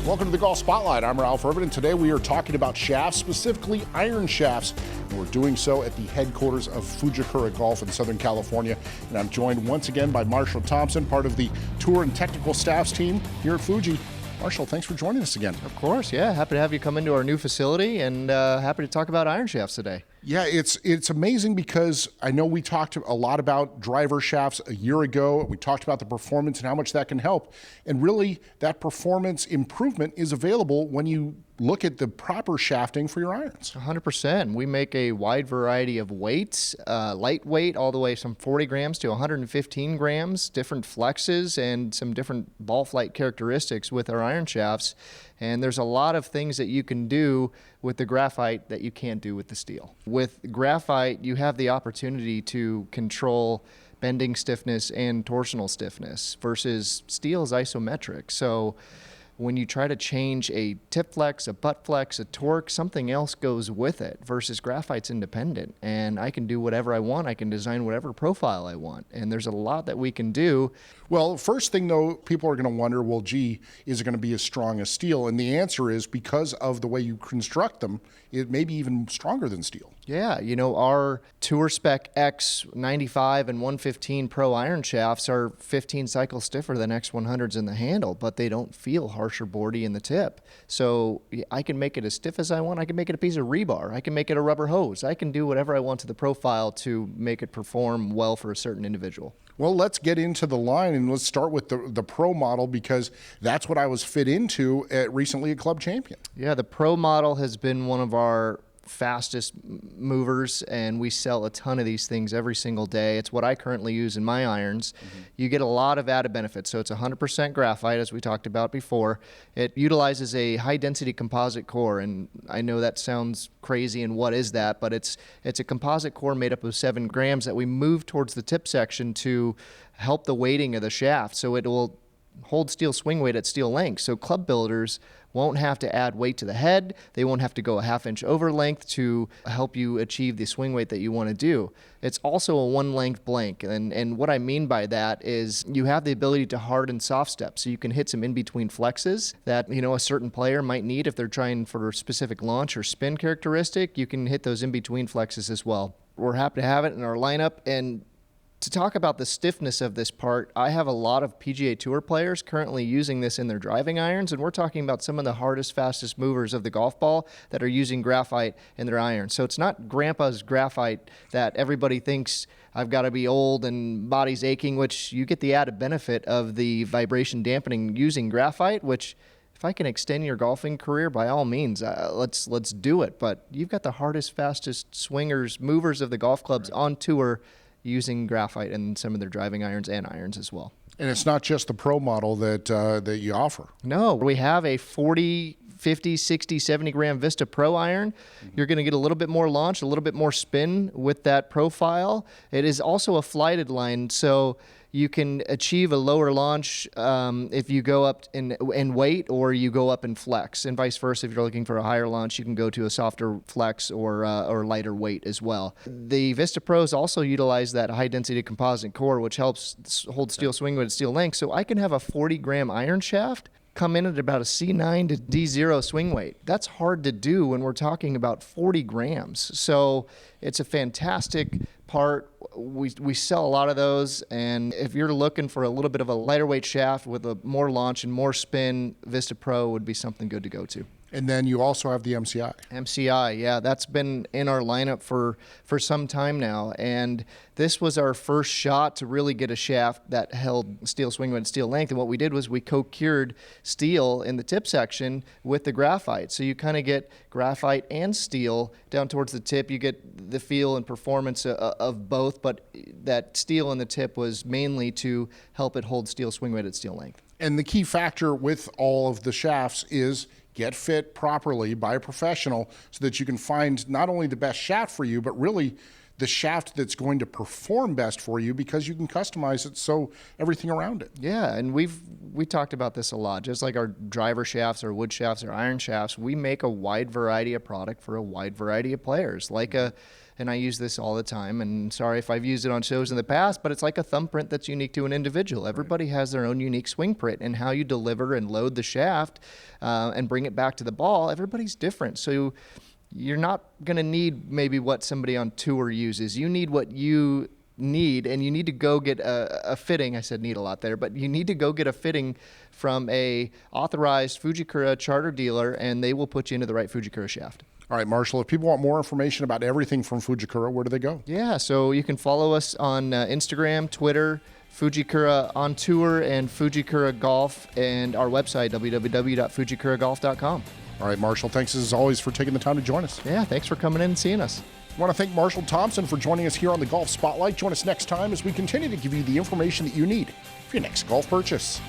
Welcome to the Golf Spotlight. I'm Ralph Urban, and today we are talking about shafts, specifically iron shafts. And we're doing so at the headquarters of Fujikura Golf in Southern California. And I'm joined once again by Marshall Thompson, part of the tour and technical staffs team here at Fuji. Marshall, thanks for joining us again. Of course, yeah. Happy to have you come into our new facility, and happy to talk about iron shafts today. Yeah, it's amazing because I know we talked a lot about driver shafts a year ago. We talked about the performance and how much that can help. And really, that performance improvement is available when you look at the proper shafting for your irons. 100%. We make a wide variety of weights, lightweight all the way from 40 grams to 115 grams, different flexes, and some different ball flight characteristics with our iron shafts. And there's a lot of things that you can do with the graphite that you can't do with the steel. With graphite, you have the opportunity to control bending stiffness and torsional stiffness versus steel is isometric. So when you try to change a tip flex, a butt flex, a torque, something else goes with it versus graphite's independent. And I can do whatever I want. I can design whatever profile I want. And there's a lot that we can do. Well, first thing though, people are going to wonder, well, gee, is it going to be as strong as steel? And the answer is because of the way you construct them, it may be even stronger than steel. Yeah, you know, our Tour Spec X 95 and 115 Pro iron shafts are 15 cycles stiffer than X100s in the handle, but they don't feel harsh or boardy in the tip. So I can make it as stiff as I want. I can make it a piece of rebar. I can make it a rubber hose. I can do whatever I want to the profile to make it perform well for a certain individual. Well, let's get into the line and let's start with the Pro model because that's what I was fit into recently at Club Champion. Yeah, the Pro model has been one of our fastest movers, and we sell a ton of these things every single day. It's what I currently use in my irons. You get a lot of added benefits. So it's 100% graphite, as we talked about before. It utilizes a high-density composite core, and I know that sounds crazy, and what is that? But it's a composite core made up of 7 grams that we move towards the tip section to help the weighting of the shaft. So it will hold steel swing weight at steel length. So club builders won't have to add weight to the head. They won't have to go a half-inch over length to help you achieve the swing weight that you want to do. It's also a one-length blank, and what I mean by that is you have the ability to hard and soft step, so you can hit some in-between flexes that a certain player might need if they're trying for a specific launch or spin characteristic. You can hit those in-between flexes as well. We're happy to have it in our lineup, and to talk about the stiffness of this part, I have a lot of PGA Tour players currently using this in their driving irons, and we're talking about some of the hardest, fastest movers of the golf ball that are using graphite in their irons. So it's not grandpa's graphite that everybody thinks I've got to be old and body's aching, which you get the added benefit of the vibration dampening using graphite, which if I can extend your golfing career, by all means, let's do it. But you've got the hardest, fastest swingers, movers of the golf clubs on tour using graphite in some of their driving irons and irons as well. And it's not just the Pro model that you offer. No, we have a 40, 50, 60, 70 gram Vista Pro iron. You're going to get a little bit more launch, a little bit more spin with that profile. It is also a flighted line, so you can achieve a lower launch if you go up in weight or you go up in flex, and vice versa. If you're looking for a higher launch, you can go to a softer flex or lighter weight as well. The Vista Pros also utilize that high-density composite core, which helps hold steel swing weight at steel length. So I can have a 40-gram iron shaft come in at about a C9 to D0 swing weight. That's hard to do when we're talking about 40 grams. So it's a fantastic part. We sell a lot of those, and if you're looking for a little bit of a lighter weight shaft with a more launch and more spin, Vista Pro would be something good to go to. And then you also have the MCI. MCI, yeah, that's been in our lineup for some time now. And this was our first shot to really get a shaft that held steel swing weight and steel length. And what we did was we co-cured steel in the tip section with the graphite. So you kind of get graphite and steel down towards the tip. You get the feel and performance of both, but that steel in the tip was mainly to help it hold steel swing weight at steel length. And the key factor with all of the shafts is get fit properly by a professional so that you can find not only the best shaft for you, but really the shaft that's going to perform best for you because you can customize it so everything around it. Yeah, and we talked about this a lot. Just like our driver shafts, our wood shafts, our iron shafts, we make a wide variety of product for a wide variety of players. And I use this all the time, and sorry if I've used it on shows in the past, but it's like a thumbprint that's unique to an individual. Everybody has their own unique swing print, and how you deliver and load the shaft and bring it back to the ball, everybody's different. So you're not going to need maybe what somebody on tour uses. You need what you need, and you need to go get a fitting. I said need a lot there, but you need to go get a fitting from a authorized Fujikura charter dealer, and they will put you into the right Fujikura shaft. All right, Marshall, if people want more information about everything from Fujikura, where do they go? Yeah, so you can follow us on Instagram, Twitter, Fujikura on Tour, and Fujikura Golf, and our website, www.fujikuragolf.com. All right, Marshall, thanks as always for taking the time to join us. Yeah, thanks for coming in and seeing us. I want to thank Marshall Thompson for joining us here on the Golf Spotlight. Join us next time as we continue to give you the information that you need for your next golf purchase.